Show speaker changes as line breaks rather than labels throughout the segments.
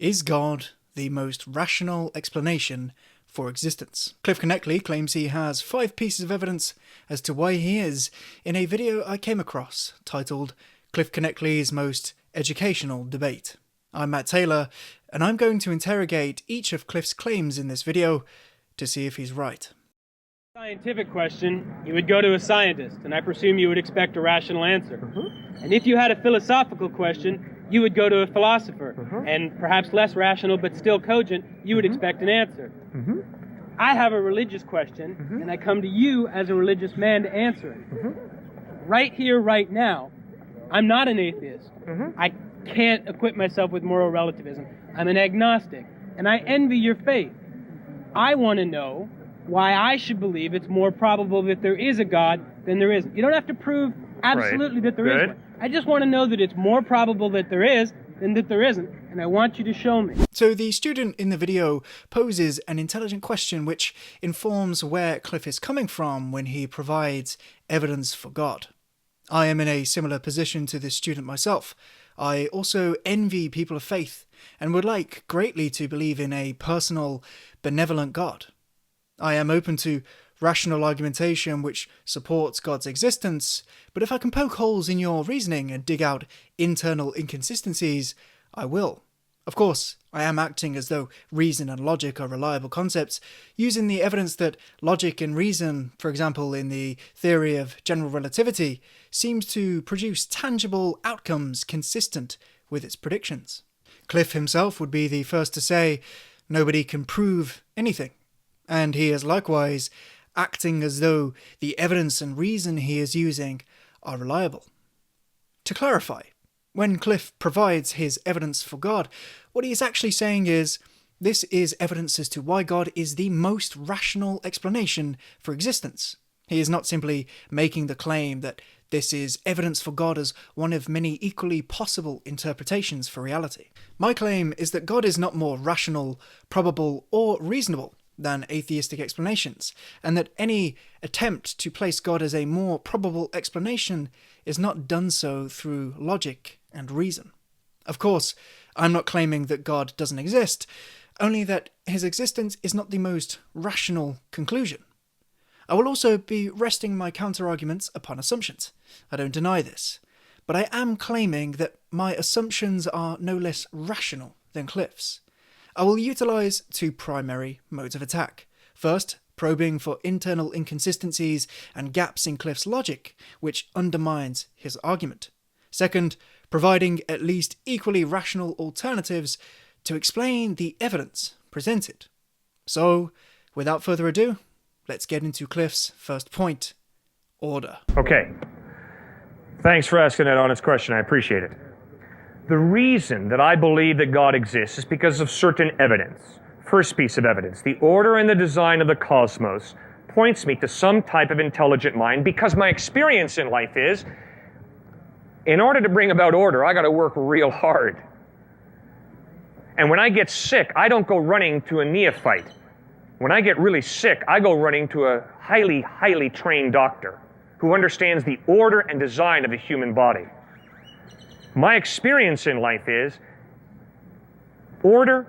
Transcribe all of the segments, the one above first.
Is God the most rational explanation for existence? Cliffe Knechtle claims he has 5 pieces of evidence as to why he is in a video I came across titled Cliffe Knechtle's Most Educational Debate. I'm Matt Taylor, and I'm going to interrogate each of Cliffe's claims in this video to see if he's right.
Scientific question, you would go to a scientist, and I presume you would expect a rational answer. And if you had a philosophical question, you would go to a philosopher, and perhaps less rational but still cogent, you would expect an answer. I have a religious question, and I come to you as a religious man to answer it. Right here, right now, I'm not an atheist. I can't equip myself with moral relativism. I'm an agnostic, and I envy your faith. I want to know why I should believe it's more probable that there is a God than there isn't. You don't have to prove absolutely that there is one. I just want to know that it's more probable that there is than that there isn't, and I want you to show me.
So the student in the video poses an intelligent question which informs where Cliffe is coming from when he provides evidence for God. I am in a similar position to this student myself. I also envy people of faith and would like greatly to believe in a personal, benevolent God. I am open to rational argumentation which supports God's existence, but if I can poke holes in your reasoning and dig out internal inconsistencies, I will. Of course, I am acting as though reason and logic are reliable concepts, using the evidence that logic and reason, for example in the theory of general relativity, seems to produce tangible outcomes consistent with its predictions. Cliffe himself would be the first to say nobody can prove anything, and he is likewise acting as though the evidence and reason he is using are reliable. To clarify, when Cliffe provides his evidence for God, what he is actually saying is, this is evidence as to why God is the most rational explanation for existence. He is not simply making the claim that this is evidence for God as one of many equally possible interpretations for reality. My claim is that God is not more rational, probable, or reasonable than atheistic explanations, and that any attempt to place God as a more probable explanation is not done so through logic and reason. Of course, I'm not claiming that God doesn't exist, only that his existence is not the most rational conclusion. I will also be resting my counter-arguments upon assumptions. I don't deny this, but I am claiming that my assumptions are no less rational than Cliffe's. I will utilize 2 primary modes of attack. First, probing for internal inconsistencies and gaps in Cliffe's logic, which undermines his argument. Second, providing at least equally rational alternatives to explain the evidence presented. So, without further ado, let's get into Cliffe's first point: order.
Okay. Thanks for asking that honest question. I appreciate it. The reason that I believe that God exists is because of certain evidence. First piece of evidence, the order and the design of the cosmos points me to some type of intelligent mind, because my experience in life is, in order to bring about order, I got to work real hard. And when I get sick, I don't go running to a neophyte. When I get really sick, I go running to a highly, highly trained doctor who understands the order and design of the human body. My experience in life is, order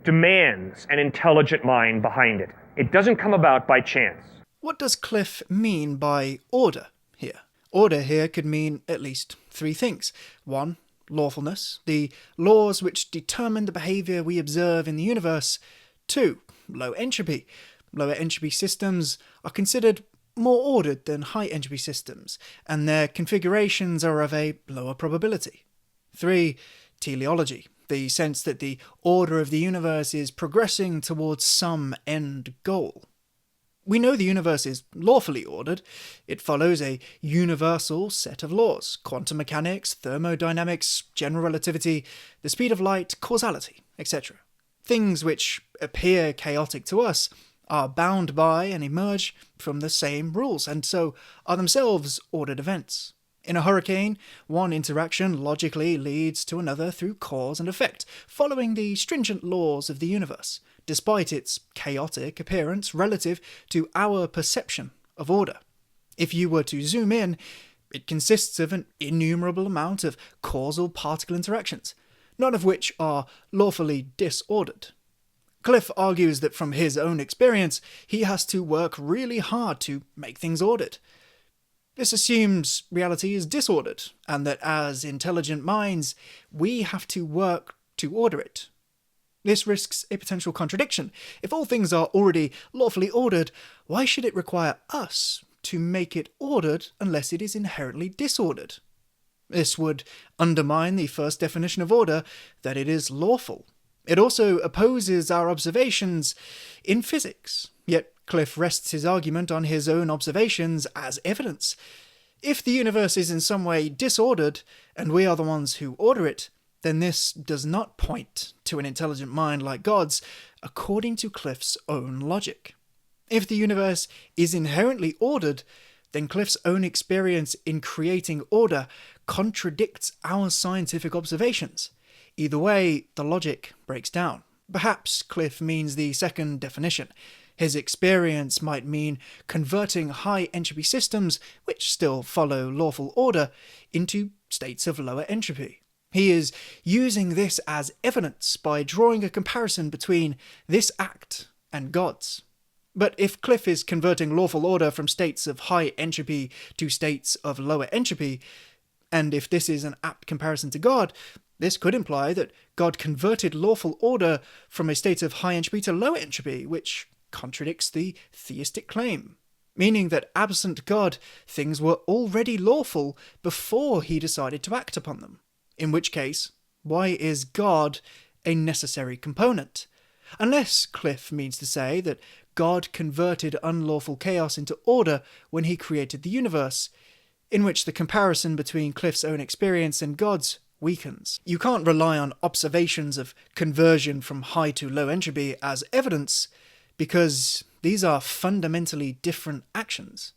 demands an intelligent mind behind it. It doesn't come about by chance.
What does Cliffe mean by order here? Order here could mean at least 3 things. 1, lawfulness, the laws which determine the behavior we observe in the universe. 2, low entropy. Lower entropy systems are considered more ordered than high entropy systems, and their configurations are of a lower probability. 3, teleology, the sense that the order of the universe is progressing towards some end goal. We know the universe is lawfully ordered. It follows a universal set of laws: quantum mechanics, thermodynamics, general relativity, the speed of light, causality, etc. Things which appear chaotic to us are bound by and emerge from the same rules, and so are themselves ordered events. In a hurricane, one interaction logically leads to another through cause and effect, following the stringent laws of the universe, despite its chaotic appearance relative to our perception of order. If you were to zoom in, it consists of an innumerable amount of causal particle interactions. none of which are lawfully disordered. Cliffe argues that from his own experience, he has to work really hard to make things ordered. This assumes reality is disordered, and that as intelligent minds, we have to work to order it. This risks a potential contradiction. If all things are already lawfully ordered, why should it require us to make it ordered unless it is inherently disordered? This would undermine the first definition of order, that it is lawful. It also opposes our observations in physics, yet Cliffe rests his argument on his own observations as evidence. If the universe is in some way disordered, and we are the ones who order it, then this does not point to an intelligent mind like God's, according to Cliffe's own logic. If the universe is inherently ordered, then Cliffe's own experience in creating order contradicts our scientific observations. Either way, the logic breaks down. Perhaps Cliffe means the second definition. His experience might mean converting high-entropy systems, which still follow lawful order, into states of lower entropy. He is using this as evidence by drawing a comparison between this act and God's. But if Cliffe is converting lawful order from states of high entropy to states of lower entropy, and if this is an apt comparison to God, this could imply that God converted lawful order from a state of high entropy to low entropy, which contradicts the theistic claim, meaning that absent God, things were already lawful before he decided to act upon them. In which case, why is God a necessary component? Unless Cliffe means to say that God converted unlawful chaos into order when he created the universe, in which the comparison between Cliffe's own experience and God's weakens. You can't rely on observations of conversion from high to low entropy as evidence, because these are fundamentally different actions.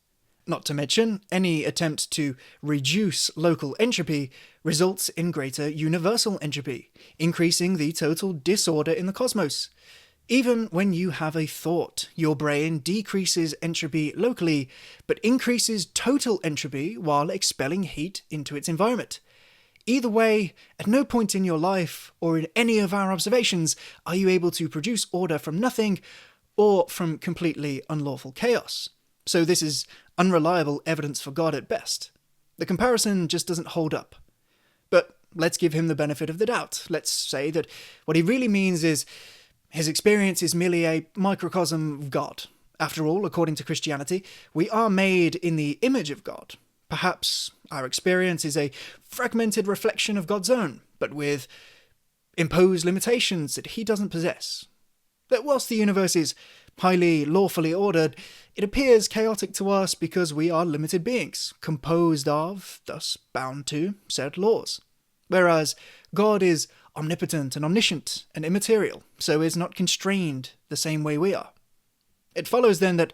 Not to mention, any attempt to reduce local entropy results in greater universal entropy, increasing the total disorder in the cosmos. Even when you have a thought, your brain decreases entropy locally, but increases total entropy while expelling heat into its environment. Either way, at no point in your life, or in any of our observations, are you able to produce order from nothing, or from completely unlawful chaos. So this is unreliable evidence for God at best. The comparison just doesn't hold up. But let's give him the benefit of the doubt. Let's say that what he really means is his experience is merely a microcosm of God. After all, according to Christianity, we are made in the image of God. Perhaps our experience is a fragmented reflection of God's own, but with imposed limitations that he doesn't possess. That whilst the universe is highly lawfully ordered, it appears chaotic to us because we are limited beings, composed of, thus bound to, said laws. Whereas God is omnipotent and omniscient and immaterial, so is not constrained the same way we are. It follows then that,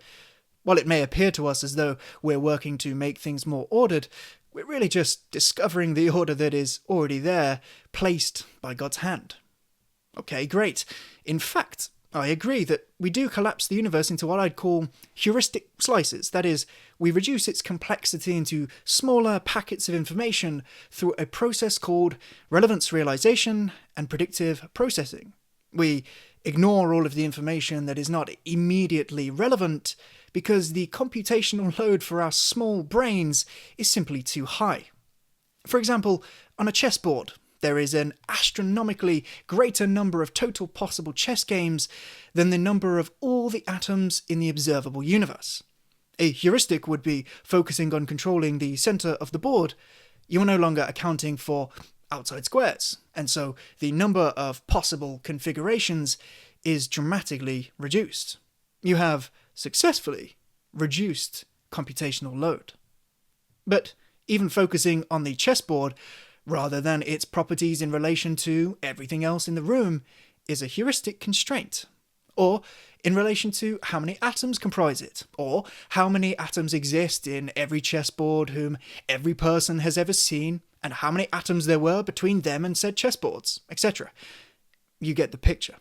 while it may appear to us as though we're working to make things more ordered, we're really just discovering the order that is already there, placed by God's hand. Okay, great. In fact, I agree that we do collapse the universe into what I'd call heuristic slices. That is, we reduce its complexity into smaller packets of information through a process called relevance realization and predictive processing. We ignore all of the information that is not immediately relevant because the computational load for our small brains is simply too high. For example, on a chessboard, there is an astronomically greater number of total possible chess games than the number of all the atoms in the observable universe. A heuristic would be focusing on controlling the center of the board. You are no longer accounting for outside squares, and so the number of possible configurations is dramatically reduced. You have successfully reduced computational load. But even focusing on the chessboard, rather than its properties in relation to everything else in the room, is a heuristic constraint. Or in relation to how many atoms comprise it, or how many atoms exist in every chessboard whom every person has ever seen, and how many atoms there were between them and said chessboards, etc. You get the picture.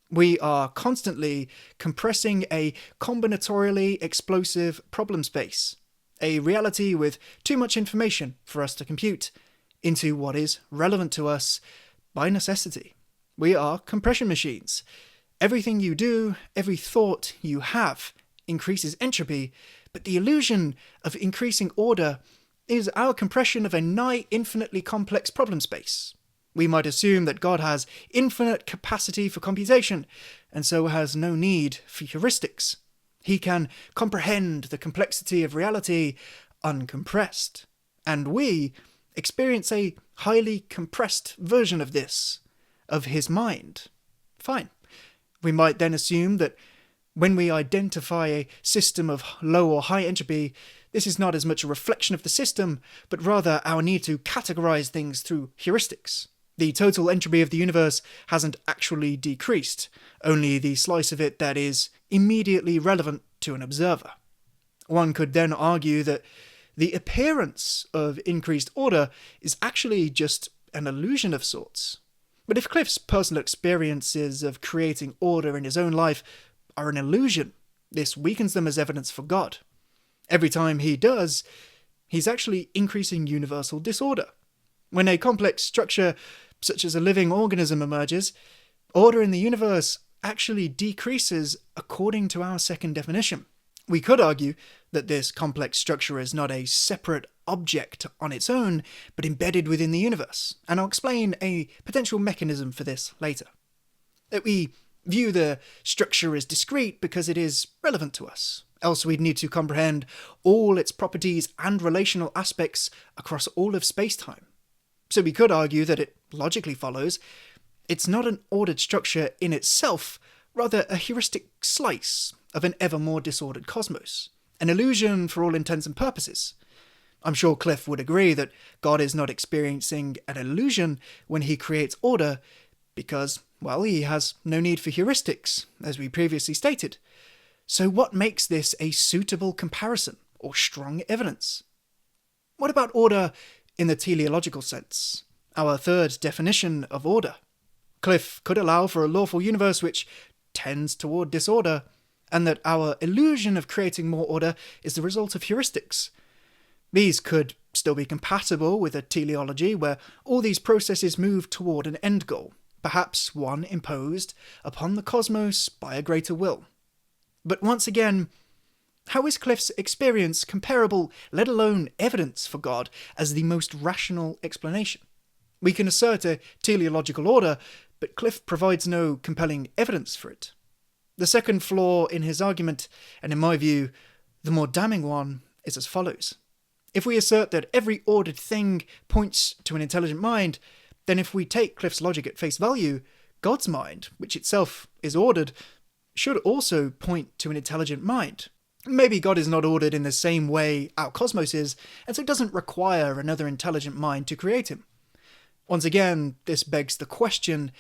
We are constantly compressing a combinatorially explosive problem space, a reality with too much information for us to compute, into what is relevant to us, by necessity. We are compression machines. Everything you do, every thought you have, increases entropy, but the illusion of increasing order is our compression of a nigh infinitely complex problem space. We might assume that God has infinite capacity for computation, and so has no need for heuristics. He can comprehend the complexity of reality uncompressed, and we experience a highly compressed version of this, of his mind. Fine. We might then assume that when we identify a system of low or high entropy, this is not as much a reflection of the system, but rather our need to categorize things through heuristics. The total entropy of the universe hasn't actually decreased, only the slice of it that is immediately relevant to an observer. One could then argue that the appearance of increased order is actually just an illusion of sorts. But if Cliffe's personal experiences of creating order in his own life are an illusion, this weakens them as evidence for God. Every time he does, he's actually increasing universal disorder. When a complex structure, such as a living organism, emerges, order in the universe actually decreases according to our second definition. We could argue that this complex structure is not a separate object on its own, but embedded within the universe, and I'll explain a potential mechanism for this later. That we view the structure as discrete because it is relevant to us, else we'd need to comprehend all its properties and relational aspects across all of space-time. So we could argue that it logically follows it's not an ordered structure in itself, rather a heuristic slice of an ever more disordered cosmos, an illusion for all intents and purposes. I'm sure Cliffe would agree that God is not experiencing an illusion when he creates order because, well, he has no need for heuristics, as we previously stated. So what makes this a suitable comparison or strong evidence? What about order in the teleological sense, our third definition of order? Cliffe could allow for a lawful universe which tends toward disorder, and that our illusion of creating more order is the result of heuristics. These could still be compatible with a teleology where all these processes move toward an end goal, perhaps one imposed upon the cosmos by a greater will. But once again, how is Cliffe's experience comparable, let alone evidence for God, as the most rational explanation? We can assert a teleological order, but Cliffe provides no compelling evidence for it. The second flaw in his argument, and in my view, the more damning one, is as follows. If we assert that every ordered thing points to an intelligent mind, then if we take Cliffe's logic at face value, God's mind, which itself is ordered, should also point to an intelligent mind. Maybe God is not ordered in the same way our cosmos is, and so doesn't require another intelligent mind to create him. Once again, this begs the question,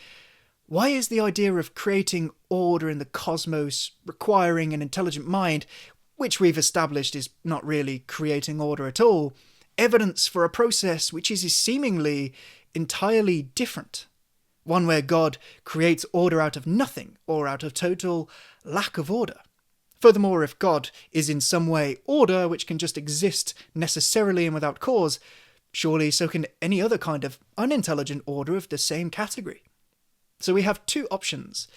why is the idea of creating order in the cosmos requiring an intelligent mind, which we've established is not really creating order at all, evidence for a process which is seemingly entirely different? One where God creates order out of nothing, or out of total lack of order. Furthermore, if God is in some way order which can just exist necessarily and without cause, surely so can any other kind of unintelligent order of the same category. So we have two options.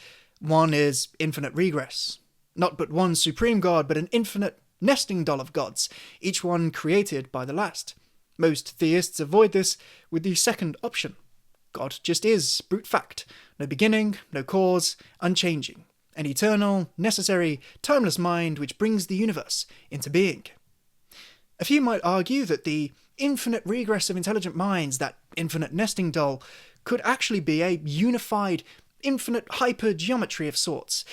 One is infinite regress. Not but one supreme God, but an infinite nesting doll of gods, each one created by the last. Most theists avoid this with the second option. God just is, brute fact. No beginning, no cause, unchanging. An eternal, necessary, timeless mind which brings the universe into being. A few might argue that the infinite regress of intelligent minds, that infinite nesting doll, could actually be a unified, infinite hypergeometry of sorts,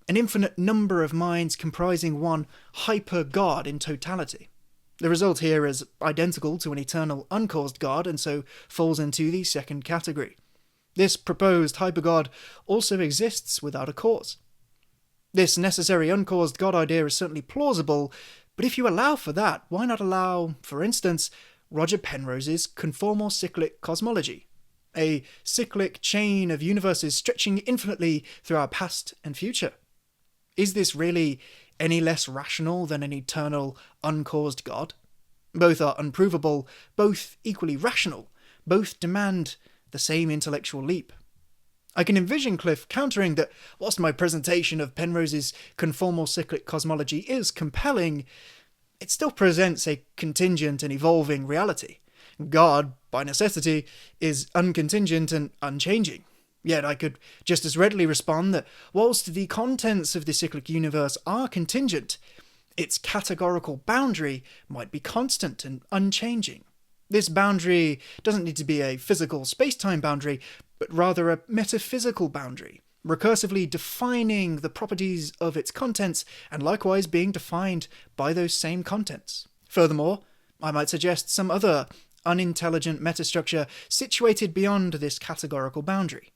an infinite number of minds comprising one hyper-God in totality. The result here is identical to an eternal uncaused God, and so falls into the second category. This proposed hyper-God also exists without a cause. This necessary uncaused God idea is certainly plausible, but if you allow for that, why not allow, for instance, Roger Penrose's conformal cyclic cosmology, a cyclic chain of universes stretching infinitely through our past and future? Is this really any less rational than an eternal, uncaused God? Both are unprovable, both equally rational, both demand the same intellectual leap. I can envision Cliffe countering that whilst my presentation of Penrose's conformal cyclic cosmology is compelling, it still presents a contingent and evolving reality. God, by necessity, is uncontingent and unchanging. Yet I could just as readily respond that whilst the contents of the cyclic universe are contingent, its categorical boundary might be constant and unchanging. This boundary doesn't need to be a physical space-time boundary, but rather a metaphysical boundary, recursively defining the properties of its contents and likewise being defined by those same contents. Furthermore, I might suggest some other unintelligent metastructure situated beyond this categorical boundary.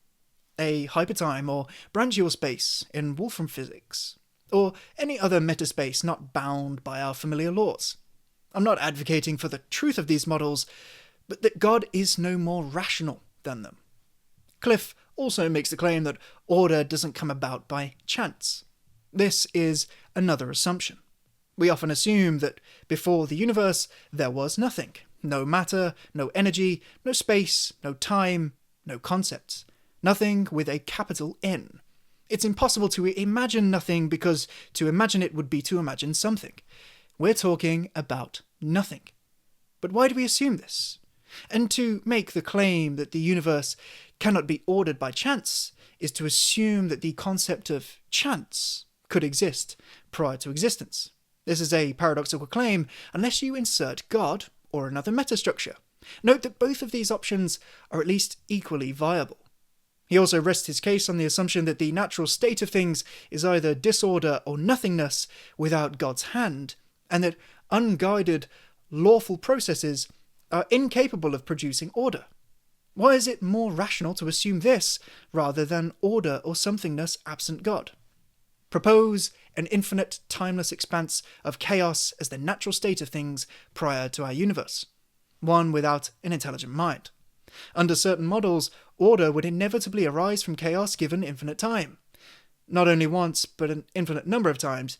A hypertime or branchial space in Wolfram physics, or any other metaspace not bound by our familiar laws. I'm not advocating for the truth of these models, but that God is no more rational than them. Cliffe also makes the claim that order doesn't come about by chance. This is another assumption. We often assume that before the universe there was nothing. No matter, no energy, no space, no time, no concepts. Nothing with a capital N. It's impossible to imagine nothing because to imagine it would be to imagine something. We're talking about nothing. But why do we assume this? And to make the claim that the universe cannot be ordered by chance is to assume that the concept of chance could exist prior to existence. This is a paradoxical claim unless you insert God or another metastructure. Note that both of these options are at least equally viable. He also rests his case on the assumption that the natural state of things is either disorder or nothingness without God's hand, and that unguided, lawful processes are incapable of producing order. Why is it more rational to assume this rather than order or somethingness absent God? Propose an infinite, timeless expanse of chaos as the natural state of things prior to our universe, one without an intelligent mind. Under certain models, order would inevitably arise from chaos given infinite time. Not only once, but an infinite number of times.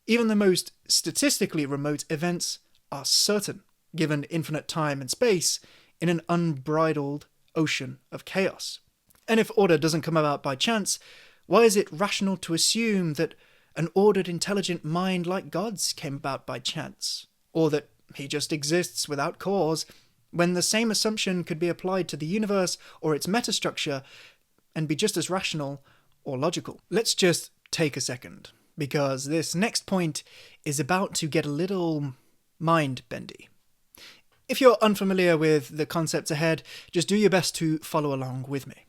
Even the most statistically remote events are certain, given infinite time and space, in an unbridled ocean of chaos. And if order doesn't come about by chance, why is it rational to assume that an ordered, intelligent mind like God's came about by chance, or that he just exists without cause, when the same assumption could be applied to the universe or its metastructure and be just as rational or logical? Let's just take a second, because this next point is about to get a little mind-bendy. If you're unfamiliar with the concepts ahead, just do your best to follow along with me.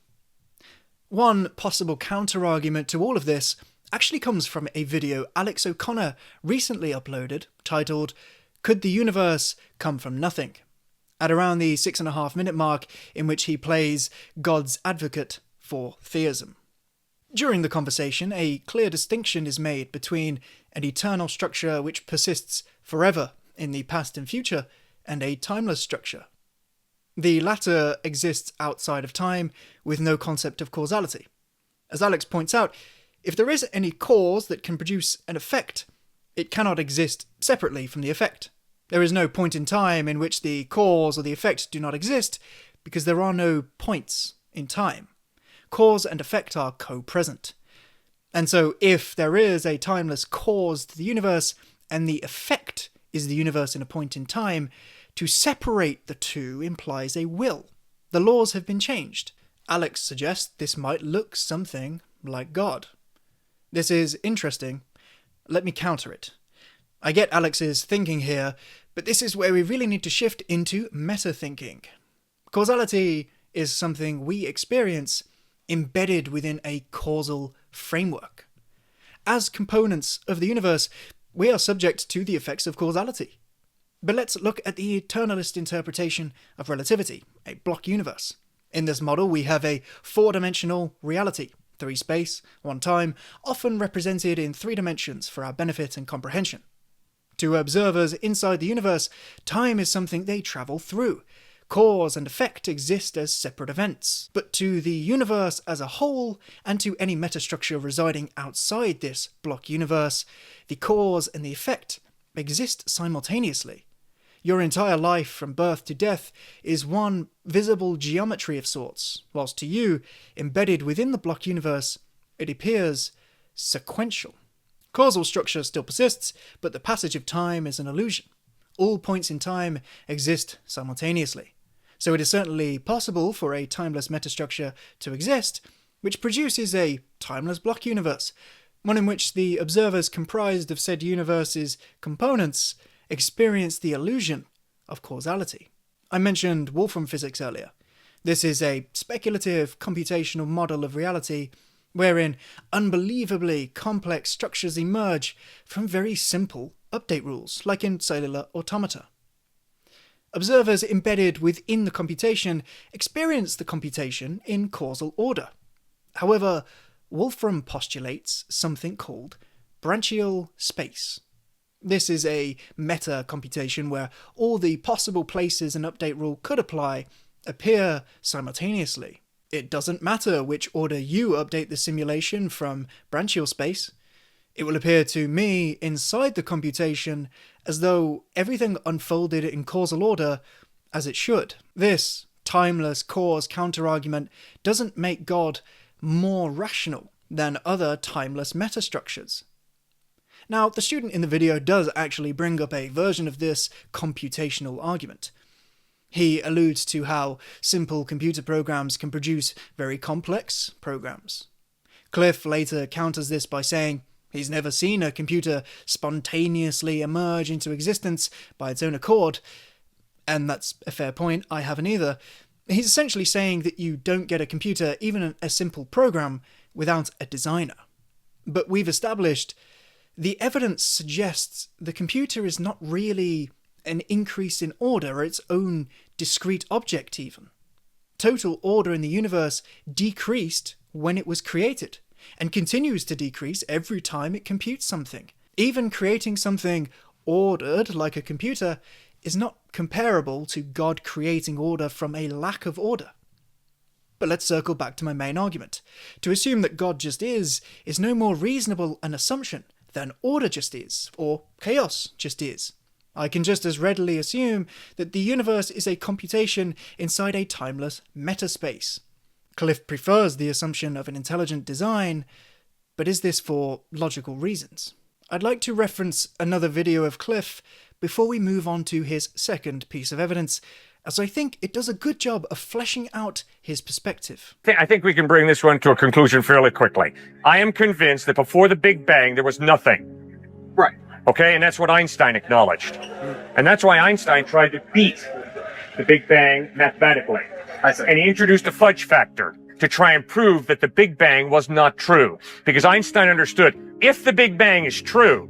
One possible counter-argument to all of this actually comes from a video Alex O'Connor recently uploaded titled, "Could the Universe Come From Nothing?" at around the 6.5-minute mark, in which he plays God's advocate for theism. During the conversation, a clear distinction is made between an eternal structure which persists forever in the past and future, and a timeless structure. The latter exists outside of time, with no concept of causality. As Alex points out, if there is any cause that can produce an effect, it cannot exist separately from the effect. There is no point in time in which the cause or the effect do not exist, because there are no points in time. Cause and effect are co-present. And so if there is a timeless cause to the universe, and the effect is the universe in a point in time, to separate the two implies a will. The laws have been changed. Alex suggests this might look something like God. This is interesting. Let me counter it. I get Alex's thinking here, but this is where we really need to shift into meta-thinking. Causality is something we experience embedded within a causal framework. As components of the universe, we are subject to the effects of causality. But let's look at the eternalist interpretation of relativity, a block universe. In this model, we have a four-dimensional reality, 3 space, 1 time, often represented in 3 dimensions for our benefit and comprehension. To observers inside the universe, time is something they travel through. Cause and effect exist as separate events. But to the universe as a whole, and to any metastructure residing outside this block universe, the cause and the effect exist simultaneously. Your entire life from birth to death is one visible geometry of sorts, whilst to you, embedded within the block universe, it appears sequential. Causal structure still persists, but the passage of time is an illusion. All points in time exist simultaneously. So it is certainly possible for a timeless metastructure to exist, which produces a timeless block universe, one in which the observers comprised of said universe's components experience the illusion of causality. I mentioned Wolfram physics earlier. This is a speculative computational model of reality wherein unbelievably complex structures emerge from very simple update rules, like in cellular automata. Observers embedded within the computation experience the computation in causal order. However, Wolfram postulates something called branchial space. This is a meta-computation where all the possible places an update rule could apply appear simultaneously. It doesn't matter which order you update the simulation from branchial space. It will appear to me inside the computation as though everything unfolded in causal order as it should. This timeless cause counterargument doesn't make God more rational than other timeless metastructures. Now, the student in the video does actually bring up a version of this computational argument. He alludes to how simple computer programs can produce very complex programs. Cliffe later counters this by saying he's never seen a computer spontaneously emerge into existence by its own accord, and that's a fair point, I haven't either. He's essentially saying that you don't get a computer, even a simple program, without a designer. But we've established the evidence suggests the computer is not really an increase in order or its own discrete object even. Total order in the universe decreased when it was created, and continues to decrease every time it computes something. Even creating something ordered like a computer is not comparable to God creating order from a lack of order. But let's circle back to my main argument. To assume that God just is no more reasonable an assumption than order just is, or chaos just is. I can just as readily assume that the universe is a computation inside a timeless metaspace. Cliffe prefers the assumption of an intelligent design, but is this for logical reasons? I'd like to reference another video of Cliffe before we move on to his second piece of evidence, as I think it does a good job of fleshing out his perspective.
I think we can bring this one to a conclusion fairly quickly. I am convinced that before the Big Bang, there was nothing.
Right.
Okay, and that's what Einstein acknowledged. And that's why Einstein tried to beat the Big Bang mathematically. And he introduced a fudge factor to try and prove that the Big Bang was not true. Because Einstein understood, if the Big Bang is true,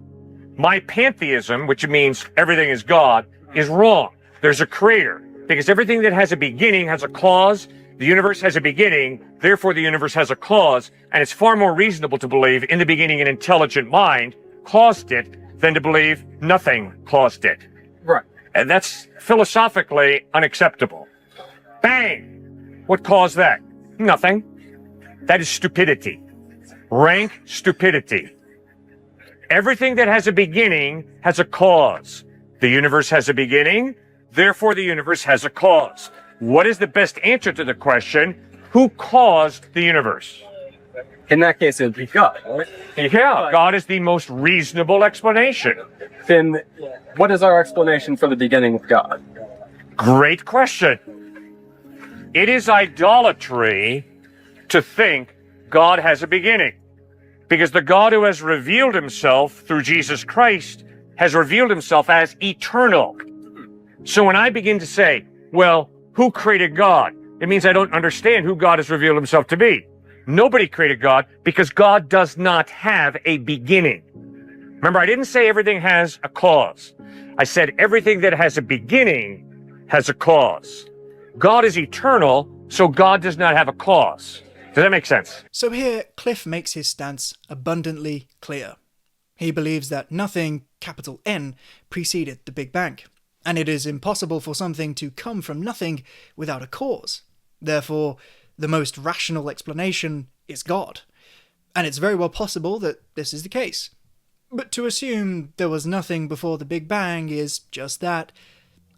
my pantheism, which means everything is God, is wrong. There's a creator. Because everything that has a beginning has a cause. The universe has a beginning, therefore the universe has a cause, and it's far more reasonable to believe in the beginning an intelligent mind caused it than to believe nothing caused it.
Right.
And that's philosophically unacceptable. Bang! What caused that? Nothing. That is stupidity. Rank stupidity. Everything that has a beginning has a cause. The universe has a beginning, therefore the universe has a cause. What is the best answer to the question, who caused the universe?
In that case, it would be God, right?
Yeah, God is the most reasonable explanation.
Then what is our explanation for the beginning of God?
Great question. It is idolatry to think God has a beginning. Because the God who has revealed himself through Jesus Christ has revealed himself as eternal. So when I begin to say, well, who created God? It means I don't understand who God has revealed himself to be. Nobody created God because God does not have a beginning. Remember, I didn't say everything has a cause. I said everything that has a beginning has a cause. God is eternal, so God does not have a cause. Does that make sense?
So here, Cliffe makes his stance abundantly clear. He believes that nothing, capital N, preceded the Big Bang, and it is impossible for something to come from nothing without a cause. Therefore, the most rational explanation is God, and it's very well possible that this is the case. But to assume there was nothing before the Big Bang is just that,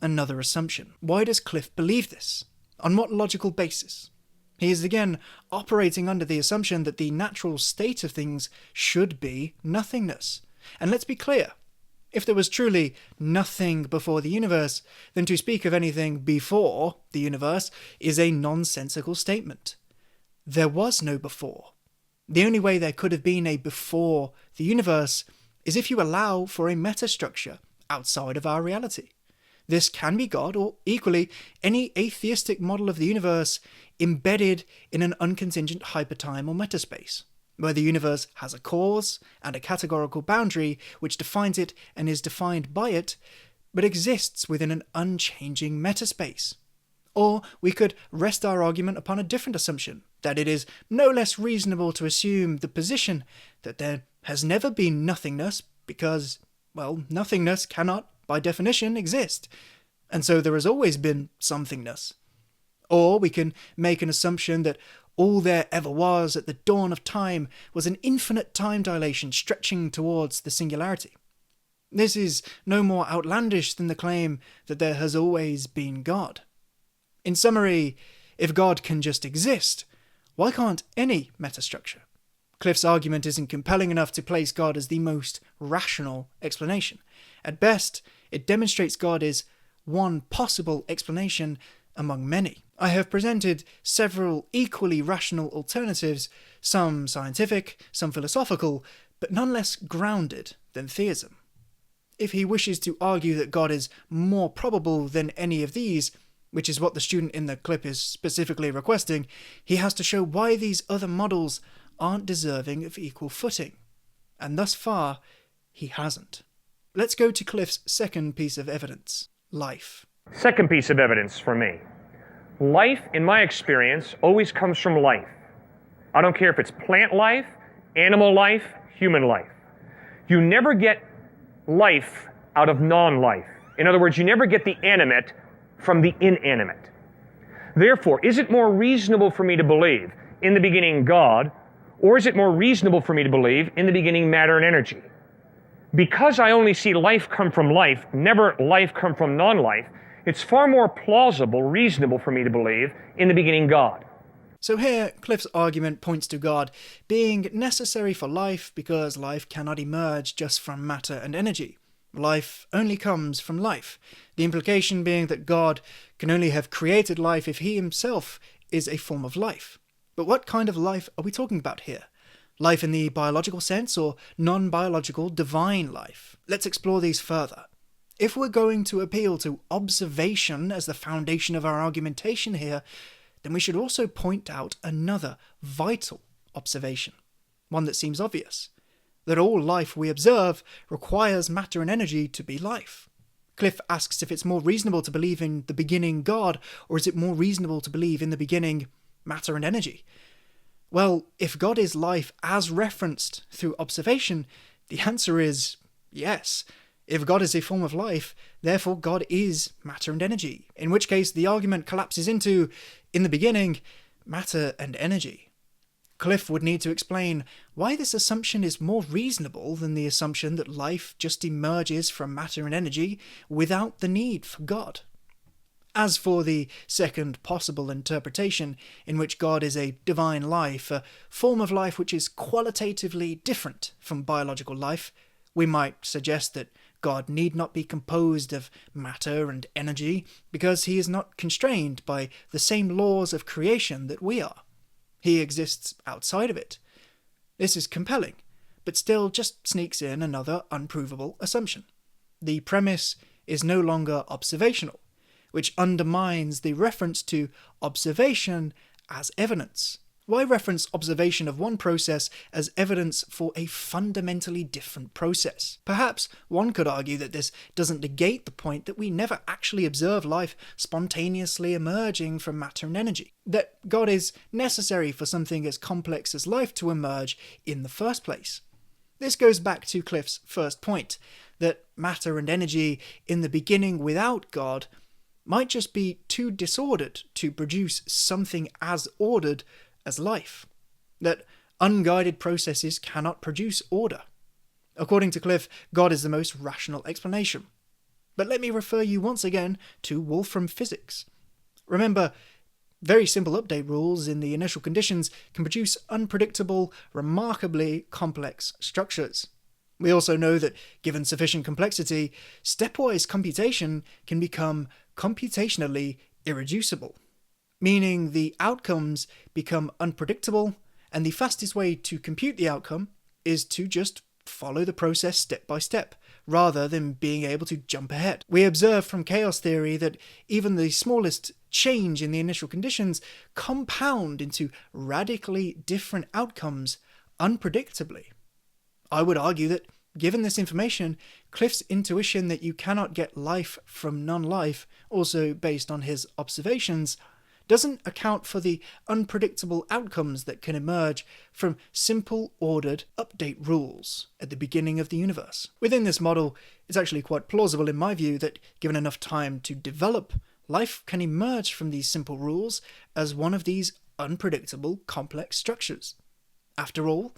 another assumption. Why does Cliffe believe this? On what logical basis? He is again operating under the assumption that the natural state of things should be nothingness. And let's be clear, if there was truly nothing before the universe, then to speak of anything before the universe is a nonsensical statement. There was no before. The only way there could have been a before the universe is if you allow for a metastructure outside of our reality. This can be God, or equally, any atheistic model of the universe embedded in an uncontingent hypertime or metaspace, where the universe has a cause and a categorical boundary which defines it and is defined by it, but exists within an unchanging metaspace. Or we could rest our argument upon a different assumption, that it is no less reasonable to assume the position that there has never been nothingness because, well, nothingness cannot, by definition, exist, and so there has always been somethingness. Or we can make an assumption that all there ever was at the dawn of time was an infinite time dilation stretching towards the singularity. This is no more outlandish than the claim that there has always been God. In summary, if God can just exist, why can't any metastructure? Cliffe's argument isn't compelling enough to place God as the most rational explanation. At best, it demonstrates God is one possible explanation among many. I have presented several equally rational alternatives, some scientific, some philosophical, but none less grounded than theism. If he wishes to argue that God is more probable than any of these, which is what the student in the clip is specifically requesting, he has to show why these other models aren't deserving of equal footing. And thus far, he hasn't. Let's go to Cliffe's second piece of evidence, life.
Second piece of evidence for me. Life, in my experience, always comes from life. I don't care if it's plant life, animal life, human life. You never get life out of non-life. In other words, you never get the animate from the inanimate. Therefore, is it more reasonable for me to believe in the beginning God, or is it more reasonable for me to believe in the beginning matter and energy? Because I only see life come from life, never life come from non-life, it's far more plausible, reasonable for me to believe in the beginning God.
So here, Cliffe's argument points to God being necessary for life because life cannot emerge just from matter and energy. Life only comes from life, the implication being that God can only have created life if he himself is a form of life. But what kind of life are we talking about here? Life in the biological sense or non-biological divine life? Let's explore these further. If we're going to appeal to observation as the foundation of our argumentation here, then we should also point out another vital observation, one that seems obvious, that all life we observe requires matter and energy to be life. Cliffe asks if it's more reasonable to believe in the beginning God, or is it more reasonable to believe in the beginning matter and energy? Well, if God is life as referenced through observation, the answer is yes. If God is a form of life, therefore God is matter and energy, in which case the argument collapses into, in the beginning, matter and energy. Cliffe would need to explain why this assumption is more reasonable than the assumption that life just emerges from matter and energy without the need for God. As for the second possible interpretation, in which God is a divine life, a form of life which is qualitatively different from biological life, we might suggest that God need not be composed of matter and energy because he is not constrained by the same laws of creation that we are. He exists outside of it. This is compelling, but still just sneaks in another unprovable assumption. The premise is no longer observational, which undermines the reference to observation as evidence. Why reference observation of one process as evidence for a fundamentally different process? Perhaps one could argue that this doesn't negate the point that we never actually observe life spontaneously emerging from matter and energy, that God is necessary for something as complex as life to emerge in the first place. This goes back to Cliffe's first point, that matter and energy in the beginning without God might just be too disordered to produce something as ordered as life, that unguided processes cannot produce order. According to Cliffe, God is the most rational explanation. But let me refer you once again to Wolfram physics. Remember, very simple update rules in the initial conditions can produce unpredictable, remarkably complex structures. We also know that, given sufficient complexity, stepwise computation can become computationally irreducible, meaning the outcomes become unpredictable, and the fastest way to compute the outcome is to just follow the process step by step, rather than being able to jump ahead. We observe from chaos theory that even the smallest change in the initial conditions compound into radically different outcomes unpredictably. I would argue that, given this information, Cliffe's intuition that you cannot get life from non-life, also based on his observations, doesn't account for the unpredictable outcomes that can emerge from simple ordered update rules at the beginning of the universe. Within this model, it's actually quite plausible in my view that, given enough time to develop, life can emerge from these simple rules as one of these unpredictable complex structures. After all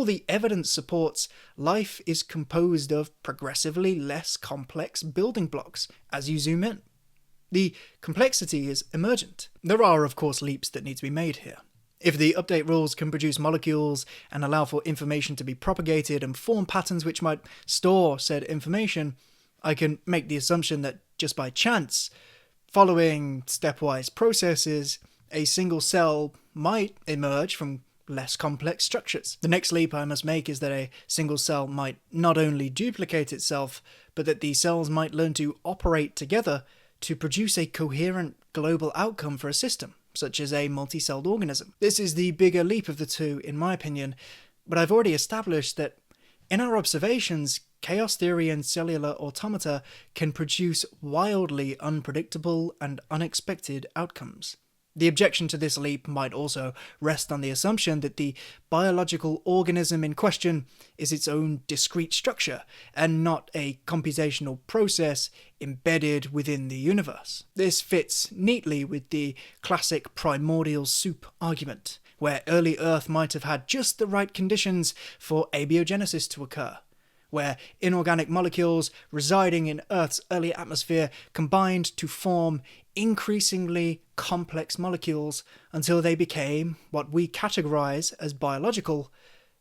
the evidence supports life is composed of progressively less complex building blocks as you zoom in. The complexity is emergent. There are, of course, leaps that need to be made here. If the update rules can produce molecules and allow for information to be propagated and form patterns which might store said information, I can make the assumption that just by chance, following stepwise processes, a single cell might emerge from less complex structures. The next leap I must make is that a single cell might not only duplicate itself, but that the cells might learn to operate together to produce a coherent global outcome for a system, such as a multi-celled organism. This is the bigger leap of the two, in my opinion, but I've already established that in our observations, chaos theory and cellular automata can produce wildly unpredictable and unexpected outcomes. The objection to this leap might also rest on the assumption that the biological organism in question is its own discrete structure, and not a computational process embedded within the universe. This fits neatly with the classic primordial soup argument, where early Earth might have had just the right conditions for abiogenesis to occur, where inorganic molecules residing in Earth's early atmosphere combined to form increasingly complex molecules until they became what we categorize as biological,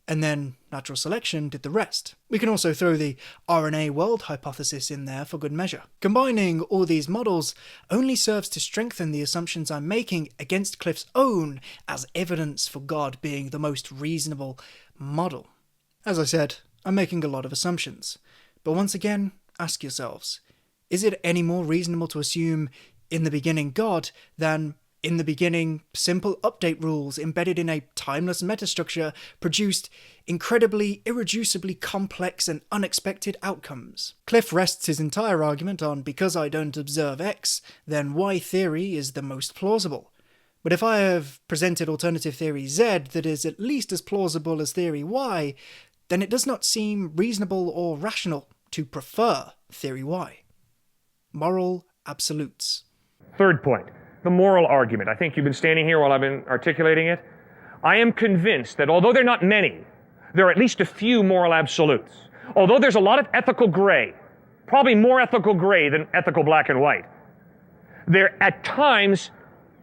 and then natural selection did the rest. We can also throw the RNA world hypothesis in there for good measure. Combining all these models only serves to strengthen the assumptions I'm making against Cliffe's own as evidence for God being the most reasonable model. As I said, I'm making a lot of assumptions, but once again, ask yourselves, is it any more reasonable to assume in the beginning God than in the beginning simple update rules embedded in a timeless metastructure produced incredibly irreducibly complex and unexpected outcomes? Cliffe rests his entire argument on because I don't observe X, then Y theory is the most plausible. But if I have presented alternative theory Z that is at least as plausible as theory Y, then it does not seem reasonable or rational to prefer theory Y. Moral absolutes.
Third point, the moral argument. I think you've been standing here while I've been articulating it. I am convinced that although there are not many, there are at least a few moral absolutes. Although there's a lot of ethical gray, probably more ethical gray than ethical black and white, there at times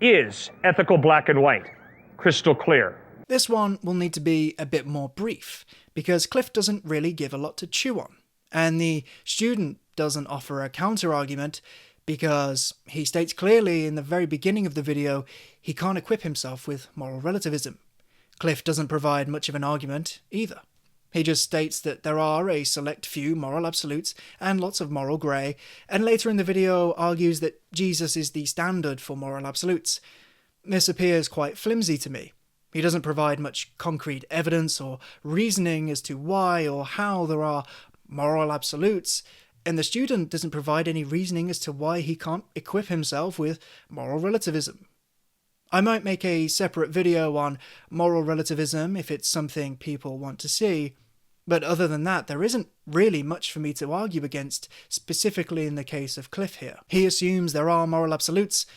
is ethical black and white, crystal clear.
This one will need to be a bit more brief, because Cliffe doesn't really give a lot to chew on, and the student doesn't offer a counter-argument because he states clearly in the very beginning of the video he can't equip himself with moral relativism. Cliffe doesn't provide much of an argument either. He just states that there are a select few moral absolutes and lots of moral grey, and later in the video argues that Jesus is the standard for moral absolutes. This appears quite flimsy to me. He doesn't provide much concrete evidence or reasoning as to why or how there are moral absolutes, and the student doesn't provide any reasoning as to why he can't equip himself with moral relativism. I might make a separate video on moral relativism if it's something people want to see, but other than that, there isn't really much for me to argue against, specifically in the case of Cliffe here. He assumes there are moral absolutes.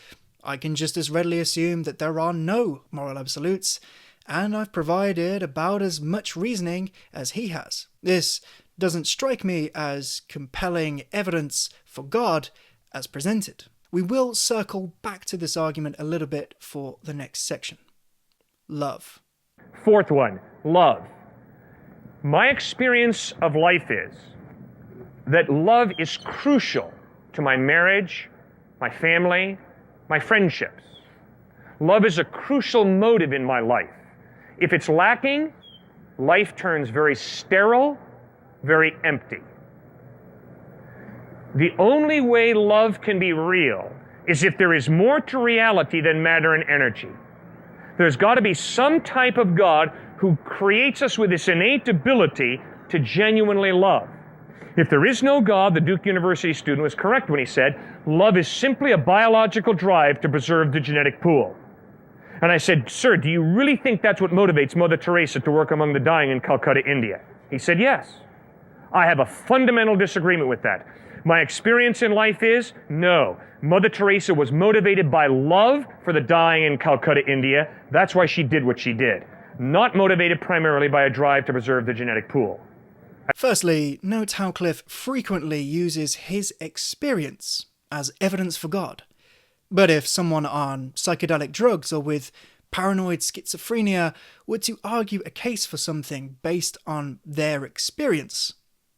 I can just as readily assume that there are no moral absolutes, and I've provided about as much reasoning as he has. This doesn't strike me as compelling evidence for God as presented. We will circle back to this argument a little bit for the next section. Love.
Fourth one, love. My experience of life is that love is crucial to my marriage, my family, my friendships. Love is a crucial motive in my life. If it's lacking, life turns very sterile, very empty. The only way love can be real is if there is more to reality than matter and energy. There's got to be some type of God who creates us with this innate ability to genuinely love. If there is no God, the Duke University student was correct when he said, love is simply a biological drive to preserve the genetic pool. And I said, sir, do you really think that's what motivates Mother Teresa to work among the dying in Calcutta, India? He said, yes. I have a fundamental disagreement with that. My experience in life is, no. Mother Teresa was motivated by love for the dying in Calcutta, India. That's why she did what she did. Not motivated primarily by a drive to preserve the genetic pool.
Firstly, note how Cliffe frequently uses his experience as evidence for God. But if someone on psychedelic drugs or with paranoid schizophrenia were to argue a case for something based on their experience,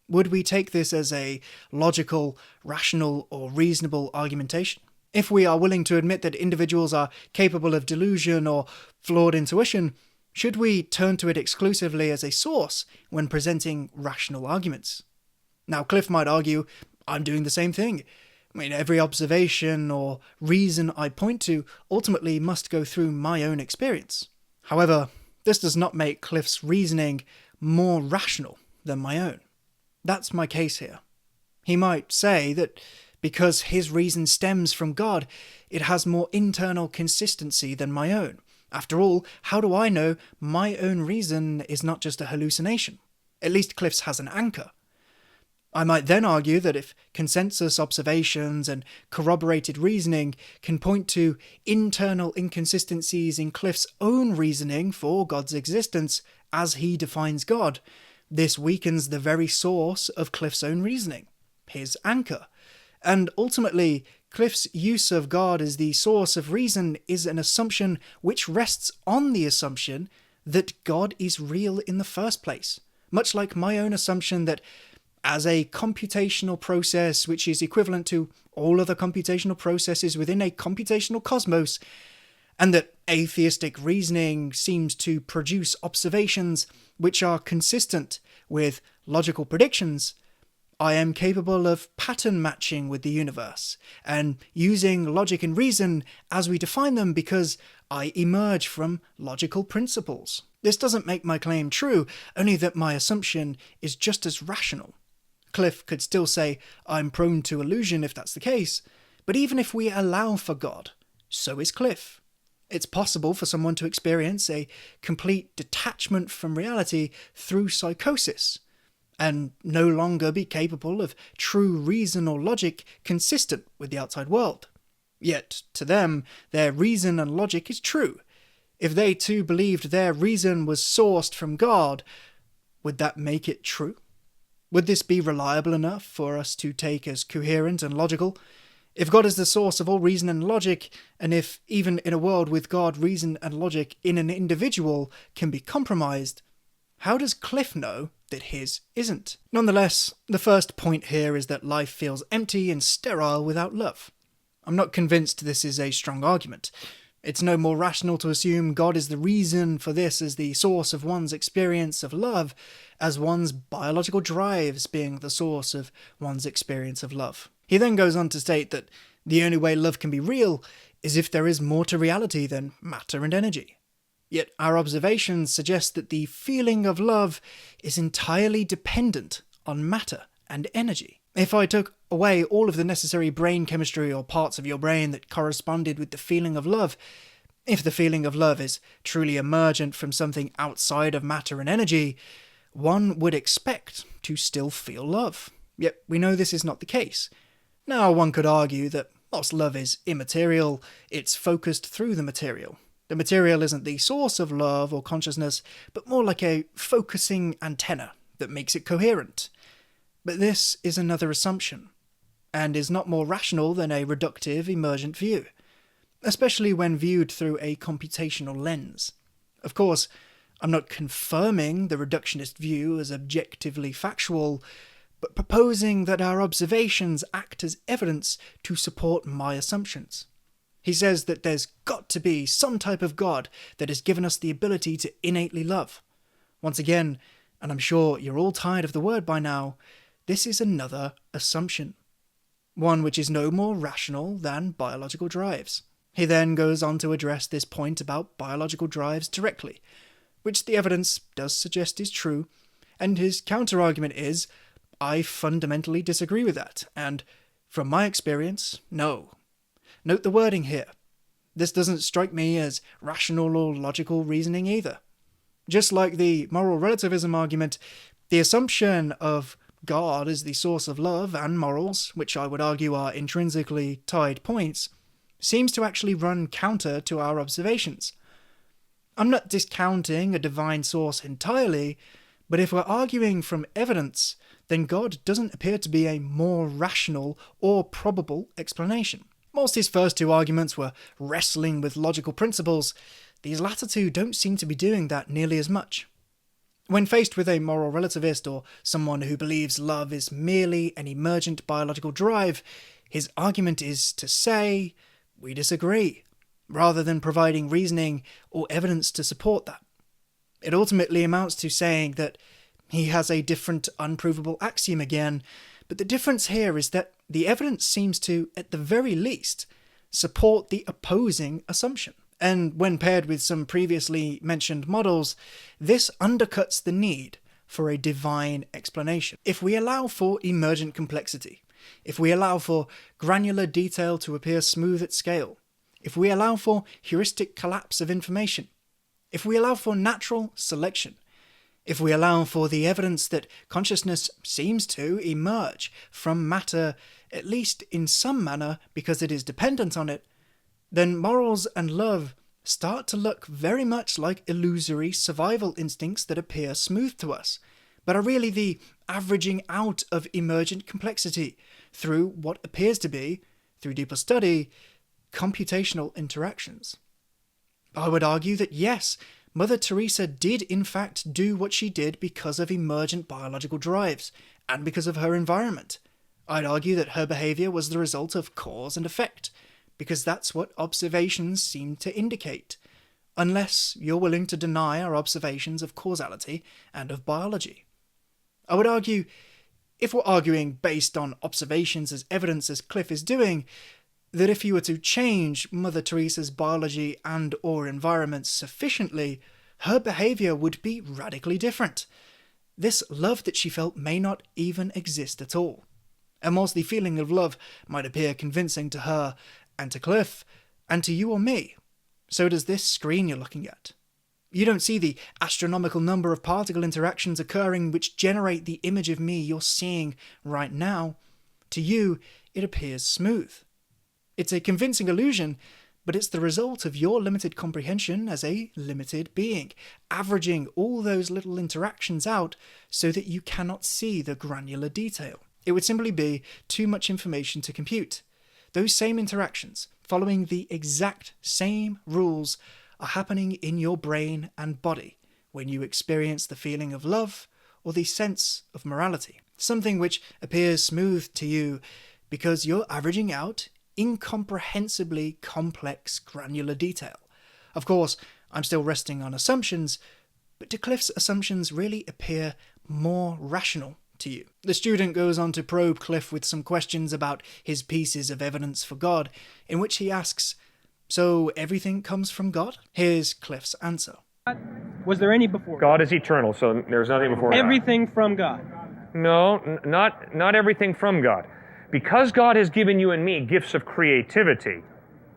would we take this as a logical, rational, or reasonable argumentation? If we are willing to admit that individuals are capable of delusion or flawed intuition, should we turn to it exclusively as a source when presenting rational arguments? Now, Cliffe might argue, I'm doing the same thing. I mean, every observation or reason I point to ultimately must go through my own experience. However, this does not make Cliffe's reasoning more rational than my own. That's my case here. He might say that because his reason stems from God, it has more internal consistency than my own. After all, how do I know my own reason is not just a hallucination? At least Cliffe's has an anchor. I might then argue that if consensus observations and corroborated reasoning can point to internal inconsistencies in Cliffe's own reasoning for God's existence as he defines God, this weakens the very source of Cliffe's own reasoning, his anchor. And ultimately, Cliffe's use of God as the source of reason is an assumption which rests on the assumption that God is real in the first place, much like my own assumption that as a computational process which is equivalent to all other computational processes within a computational cosmos, and that atheistic reasoning seems to produce observations which are consistent with logical predictions, I am capable of pattern matching with the universe and using logic and reason as we define them because I emerge from logical principles. This doesn't make my claim true, only that my assumption is just as rational. Cliffe could still say I'm prone to illusion if that's the case, but even if we allow for God, so is Cliffe. It's possible for someone to experience a complete detachment from reality through psychosis, and no longer be capable of true reason or logic consistent with the outside world. Yet, to them, their reason and logic is true. If they too believed their reason was sourced from God, would that make it true? Would this be reliable enough for us to take as coherent and logical? If God is the source of all reason and logic, and if, even in a world with God, reason and logic in an individual can be compromised, how does Cliffe know that his isn't? Nonetheless, the first point here is that life feels empty and sterile without love. I'm not convinced this is a strong argument. It's no more rational to assume God is the reason for this as the source of one's experience of love, as one's biological drives being the source of one's experience of love. He then goes on to state that the only way love can be real is if there is more to reality than matter and energy. Yet our observations suggest that the feeling of love is entirely dependent on matter and energy. If I took away all of the necessary brain chemistry or parts of your brain that corresponded with the feeling of love, if the feeling of love is truly emergent from something outside of matter and energy, one would expect to still feel love. Yet we know this is not the case. Now one could argue that whilst love is immaterial, it's focused through the material. The material isn't the source of love or consciousness, but more like a focusing antenna that makes it coherent. But this is another assumption, and is not more rational than a reductive, emergent view, especially when viewed through a computational lens. Of course, I'm not confirming the reductionist view as objectively factual, but proposing that our observations act as evidence to support my assumptions. He says that there's got to be some type of God that has given us the ability to innately love. Once again, and I'm sure you're all tired of the word by now, this is another assumption, one which is no more rational than biological drives. He then goes on to address this point about biological drives directly, which the evidence does suggest is true, and his counter-argument is, I fundamentally disagree with that, and from my experience, no. Note the wording here. This doesn't strike me as rational or logical reasoning either. Just like the moral relativism argument, the assumption of God as the source of love and morals, which I would argue are intrinsically tied points, seems to actually run counter to our observations. I'm not discounting a divine source entirely, but if we're arguing from evidence, then God doesn't appear to be a more rational or probable explanation. Whilst his first two arguments were wrestling with logical principles, these latter two don't seem to be doing that nearly as much. When faced with a moral relativist or someone who believes love is merely an emergent biological drive, his argument is to say, we disagree, rather than providing reasoning or evidence to support that. It ultimately amounts to saying that he has a different unprovable axiom again, but the difference here is that the evidence seems to, at the very least, support the opposing assumption. And when paired with some previously mentioned models, this undercuts the need for a divine explanation. If we allow for emergent complexity, if we allow for granular detail to appear smooth at scale, if we allow for heuristic collapse of information, if we allow for natural selection, if we allow for the evidence that consciousness seems to emerge from matter, at least in some manner because it is dependent on it, then morals and love start to look very much like illusory survival instincts that appear smooth to us, but are really the averaging out of emergent complexity through what appears to be, through deeper study, computational interactions. I would argue that yes, Mother Teresa did in fact do what she did because of emergent biological drives, and because of her environment. I'd argue that her behaviour was the result of cause and effect, because that's what observations seem to indicate, unless you're willing to deny our observations of causality and of biology. I would argue, if we're arguing based on observations as evidence as Cliffe is doing, that if you were to change Mother Teresa's biology and or environment sufficiently, her behaviour would be radically different. This love that she felt may not even exist at all. And whilst the feeling of love might appear convincing to her and to Cliffe, and to you or me, so does this screen you're looking at. You don't see the astronomical number of particle interactions occurring which generate the image of me you're seeing right now. To you, it appears smooth. It's a convincing illusion, but it's the result of your limited comprehension as a limited being, averaging all those little interactions out so that you cannot see the granular detail. It would simply be too much information to compute. Those same interactions, following the exact same rules, are happening in your brain and body when you experience the feeling of love or the sense of morality. Something which appears smooth to you because you're averaging out incomprehensibly complex granular detail. Of course, I'm still resting on assumptions, but do Cliffe's assumptions really appear more rational to you? The student goes on to probe Cliffe with some questions about his pieces of evidence for God, in which he asks, so everything comes from God? Here's Cliffe's answer.
Was there any before
God is eternal, so there's nothing before God.
Everything from God.
No, not everything from God. Because God has given you and me gifts of creativity,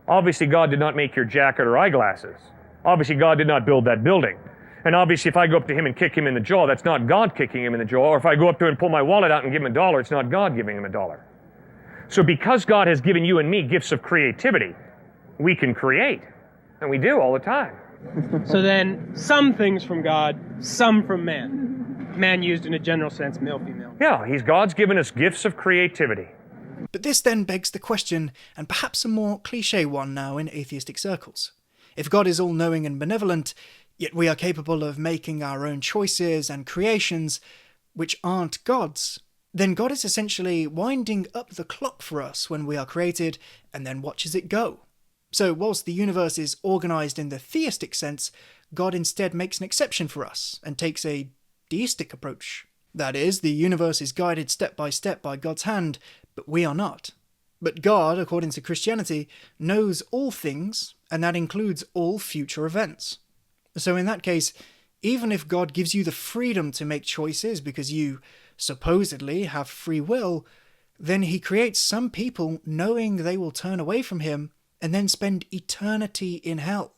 obviously God did not make your jacket or eyeglasses. Obviously God did not build that building. And obviously if I go up to him and kick him in the jaw, that's not God kicking him in the jaw. Or if I go up to him and pull my wallet out and give him $1, it's not God giving him $1. So because God has given you and me gifts of creativity, we can create. And we do all the time.
So then, some things from God, some from man. man used in a general sense, male, female.
Yeah, God's given us gifts of creativity.
But this then begs the question, and perhaps a more cliché one now in atheistic circles. If God is all-knowing and benevolent, yet we are capable of making our own choices and creations which aren't God's, then God is essentially winding up the clock for us when we are created and then watches it go. So whilst the universe is organised in the theistic sense, God instead makes an exception for us and takes a deistic approach. That is, the universe is guided step by step by God's hand, but we are not. But God, according to Christianity, knows all things, and that includes all future events. So in that case, even if God gives you the freedom to make choices because you supposedly have free will, then he creates some people knowing they will turn away from him and then spend eternity in hell.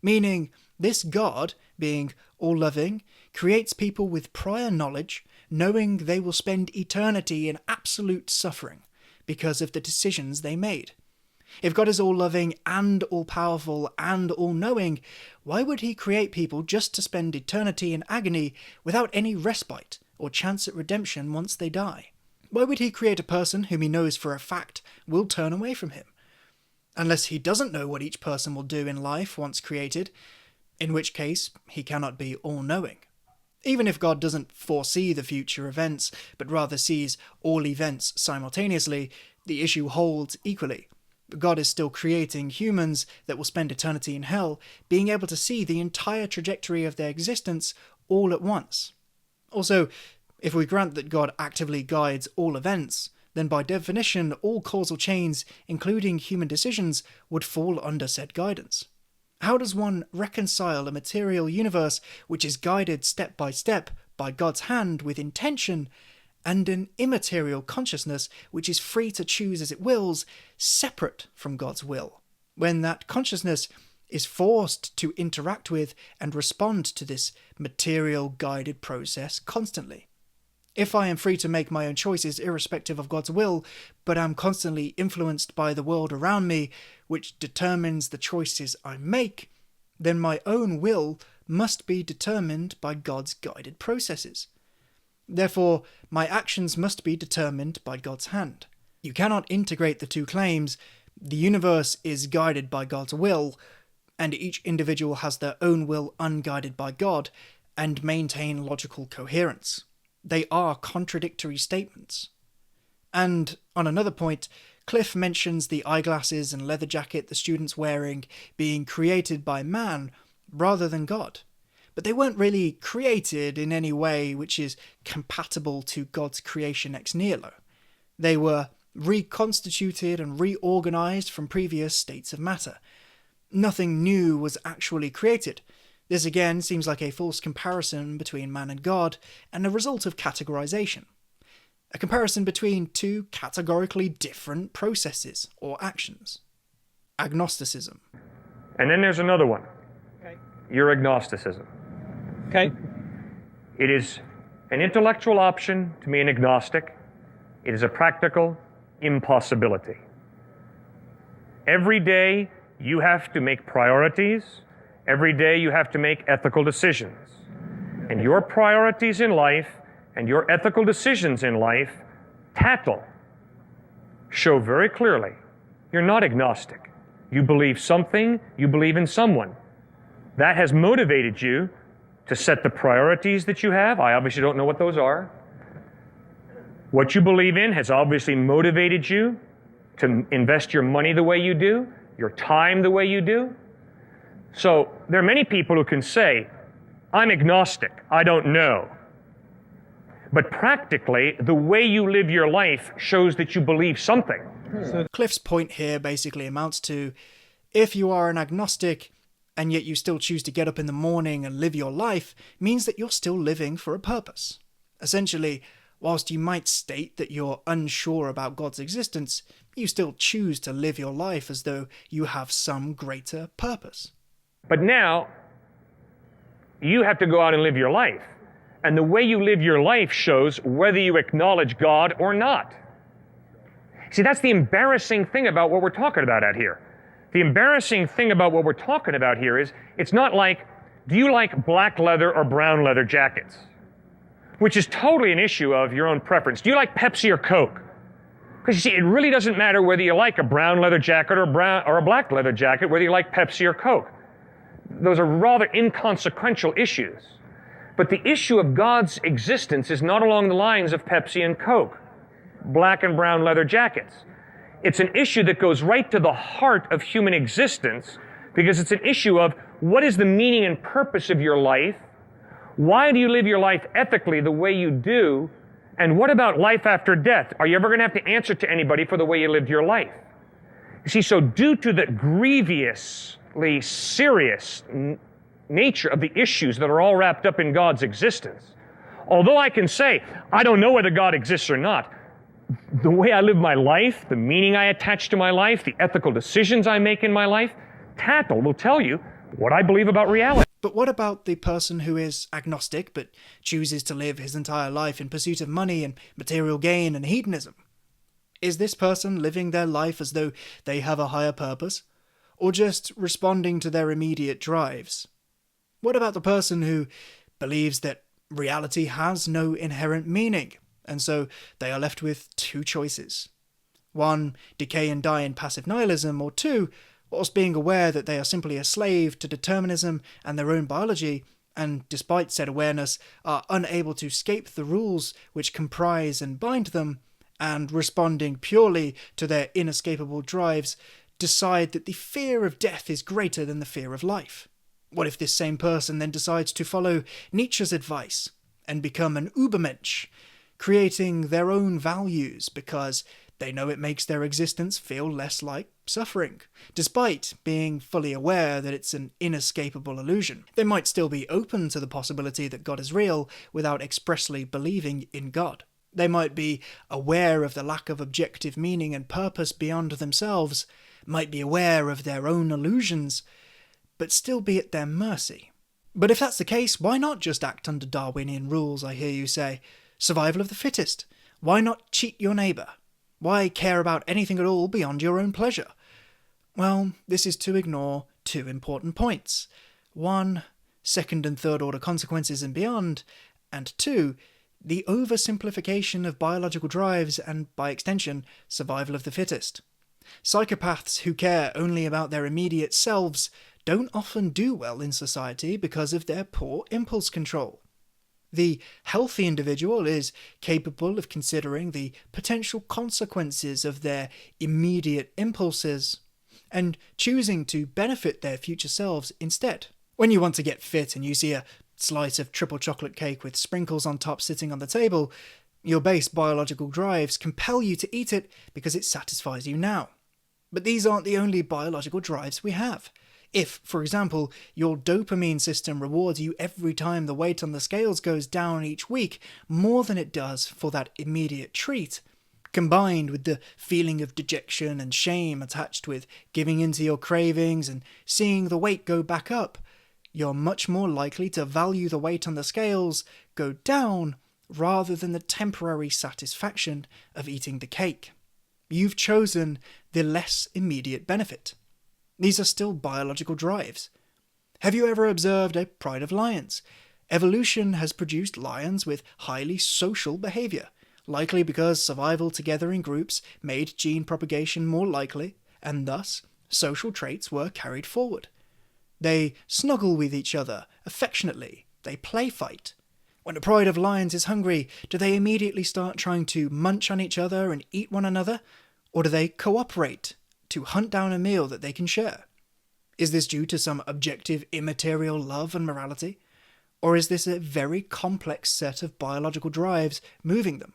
Meaning, this God, being all-loving, creates people with prior knowledge, knowing they will spend eternity in absolute suffering because of the decisions they made. If God is all-loving and all-powerful and all-knowing, why would he create people just to spend eternity in agony without any respite or chance at redemption once they die? Why would he create a person whom he knows for a fact will turn away from him? Unless he doesn't know what each person will do in life once created, in which case he cannot be all-knowing. Even if God doesn't foresee the future events, but rather sees all events simultaneously, the issue holds equally. God is still creating humans that will spend eternity in hell, being able to see the entire trajectory of their existence all at once. Also, if we grant that God actively guides all events, then by definition all causal chains, including human decisions, would fall under said guidance. How does one reconcile a material universe which is guided step by God's hand with intention, and an immaterial consciousness which is free to choose as it wills, separate from God's will, when that consciousness is forced to interact with and respond to this material guided process constantly? If I am free to make my own choices irrespective of God's will, but am constantly influenced by the world around me, which determines the choices I make, then my own will must be determined by God's guided processes. Therefore, my actions must be determined by God's hand. You cannot integrate the two claims, the universe is guided by God's will, and each individual has their own will unguided by God, and maintain logical coherence. They are contradictory statements. And on another point, Cliffe mentions the eyeglasses and leather jacket the student's wearing being created by man rather than God. But they weren't really created in any way which is compatible to God's creation ex nihilo. They were reconstituted and reorganized from previous states of matter. Nothing new was actually created. This again seems like a false comparison between man and God, and a result of categorization. A comparison between two categorically different processes or actions. Agnosticism.
And then there's another one.
Okay.
Your agnosticism.
Okay.
It is an intellectual option to be an agnostic. It is a practical impossibility. Every day you have to make priorities. Every day you have to make ethical decisions. And your priorities in life and your ethical decisions in life show very clearly you're not agnostic. You believe something, you believe in someone. That has motivated you to set the priorities that you have. I obviously don't know what those are. What you believe in has obviously motivated you to invest your money the way you do, your time the way you do. So there are many people who can say, I'm agnostic, I don't know. But practically, the way you live your life shows that you believe something.
So Cliffe's point here basically amounts to, if you are an agnostic, and yet you still choose to get up in the morning and live your life, means that you're still living for a purpose. Essentially, whilst you might state that you're unsure about God's existence, you still choose to live your life as though you have some greater purpose.
But now, you have to go out and live your life. And the way you live your life shows whether you acknowledge God or not. See, that's the embarrassing thing about what we're talking about out here. The embarrassing thing about what we're talking about here is, it's not like, do you like black leather or brown leather jackets? which is totally an issue of your own preference. Do you like Pepsi or Coke? Because you see, it really doesn't matter whether you like a brown leather jacket or a black leather jacket, whether you like Pepsi or Coke. Those are rather inconsequential issues. But the issue of God's existence is not along the lines of Pepsi and Coke, black and brown leather jackets. It's an issue that goes right to the heart of human existence, because it's an issue of what is the meaning and purpose of your life? Why do you live your life ethically the way you do? And what about life after death? Are you ever going to have to answer to anybody for the way you lived your life? You see, so due to the grievously serious nature of the issues that are all wrapped up in God's existence, although I can say, I don't know whether God exists or not, the way I live my life, the meaning I attach to my life, the ethical decisions I make in my life, Knechtle will tell you what I believe about reality.
But what about the person who is agnostic but chooses to live his entire life in pursuit of money and material gain and hedonism? Is this person living their life as though they have a higher purpose, or just responding to their immediate drives? What about the person who believes that reality has no inherent meaning, and so they are left with two choices? One, decay and die in passive nihilism, or two, whilst being aware that they are simply a slave to determinism and their own biology, and despite said awareness, are unable to escape the rules which comprise and bind them, and responding purely to their inescapable drives, decide that the fear of death is greater than the fear of life. What if this same person then decides to follow Nietzsche's advice and become an Übermensch, creating their own values because they know it makes their existence feel less like suffering, despite being fully aware that it's an inescapable illusion? They might still be open to the possibility that God is real without expressly believing in God. They might be aware of the lack of objective meaning and purpose beyond themselves, might be aware of their own illusions, but still be at their mercy. But if that's the case, why not just act under Darwinian rules, I hear you say? Survival of the fittest. Why not cheat your neighbour? Why care about anything at all beyond your own pleasure? Well, this is to ignore two important points. One, second and third order consequences and beyond, and two, the oversimplification of biological drives and, by extension, survival of the fittest. Psychopaths who care only about their immediate selves don't often do well in society because of their poor impulse control. The healthy individual is capable of considering the potential consequences of their immediate impulses and choosing to benefit their future selves instead. When you want to get fit and you see a slice of triple chocolate cake with sprinkles on top sitting on the table, your base biological drives compel you to eat it because it satisfies you now. But these aren't the only biological drives we have. If, for example, your dopamine system rewards you every time the weight on the scales goes down each week more than it does for that immediate treat, combined with the feeling of dejection and shame attached with giving in to your cravings and seeing the weight go back up, you're much more likely to value the weight on the scales go down rather than the temporary satisfaction of eating the cake. You've chosen the less immediate benefit. These are still biological drives. Have you ever observed a pride of lions? Evolution has produced lions with highly social behavior, likely because survival together in groups made gene propagation more likely, and thus social traits were carried forward. They snuggle with each other affectionately. They play fight. When a pride of lions is hungry, do they immediately start trying to munch on each other and eat one another? Or do they cooperate to hunt down a meal that they can share? Is this due to some objective immaterial love and morality? Or is this a very complex set of biological drives moving them?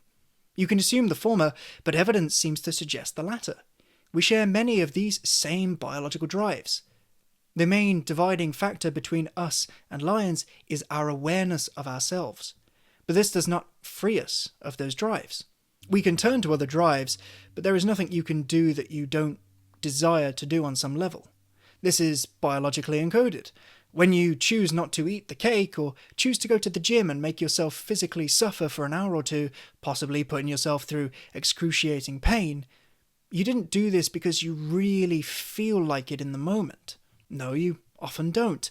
You can assume the former, but evidence seems to suggest the latter. We share many of these same biological drives. The main dividing factor between us and lions is our awareness of ourselves, but this does not free us of those drives. We can turn to other drives, but there is nothing you can do that you don't desire to do on some level. This is biologically encoded. When you choose not to eat the cake or choose to go to the gym and make yourself physically suffer for an hour or two, possibly putting yourself through excruciating pain, you didn't do this because you really feel like it in the moment. No, you often don't.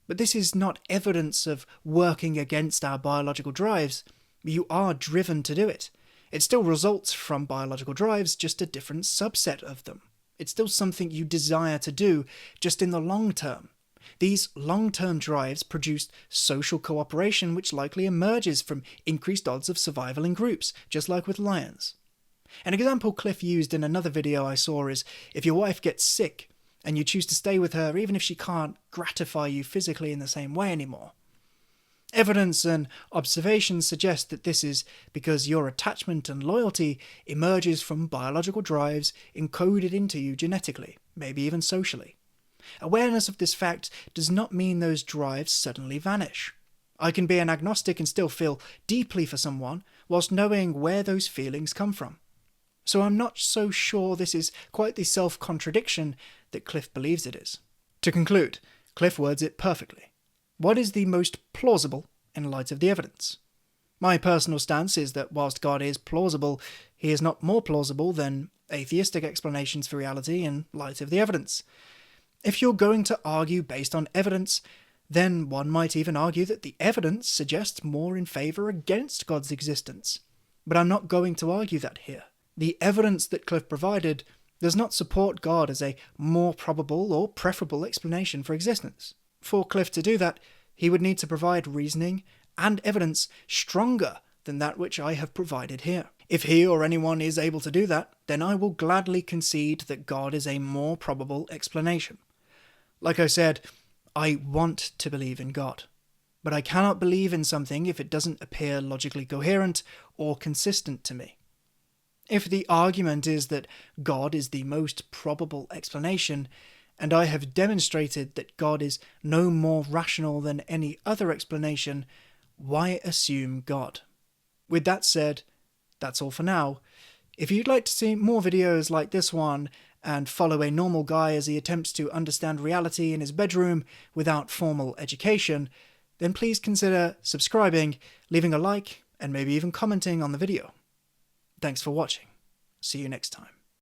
But this is not evidence of working against our biological drives. You are driven to do it. It still results from biological drives, just a different subset of them. It's still something you desire to do, just in the long term. These long-term drives produce social cooperation, which likely emerges from increased odds of survival in groups, just like with lions. An example Cliffe used in another video I saw is if your wife gets sick and you choose to stay with her even if she can't gratify you physically in the same way anymore. Evidence and observations suggest that this is because your attachment and loyalty emerges from biological drives encoded into you genetically, maybe even socially. Awareness of this fact does not mean those drives suddenly vanish. I can be an agnostic and still feel deeply for someone, whilst knowing where those feelings come from. So I'm not so sure this is quite the self-contradiction that Cliffe believes it is. To conclude, Cliffe words it perfectly. What is the most plausible in light of the evidence? My personal stance is that whilst God is plausible, he is not more plausible than atheistic explanations for reality in light of the evidence. If you're going to argue based on evidence, then one might even argue that the evidence suggests more in favour against God's existence. But I'm not going to argue that here. The evidence that Cliffe provided does not support God as a more probable or preferable explanation for existence. For Cliffe to do that, he would need to provide reasoning and evidence stronger than that which I have provided here. If he or anyone is able to do that, then I will gladly concede that God is a more probable explanation. Like I said, I want to believe in God, but I cannot believe in something if it doesn't appear logically coherent or consistent to me. If the argument is that God is the most probable explanation, and I have demonstrated that God is no more rational than any other explanation, why assume God? With that said, that's all for now. If you'd like to see more videos like this one, and follow a normal guy as he attempts to understand reality in his bedroom without formal education, then please consider subscribing, leaving a like, and maybe even commenting on the video. Thanks for watching. See you next time.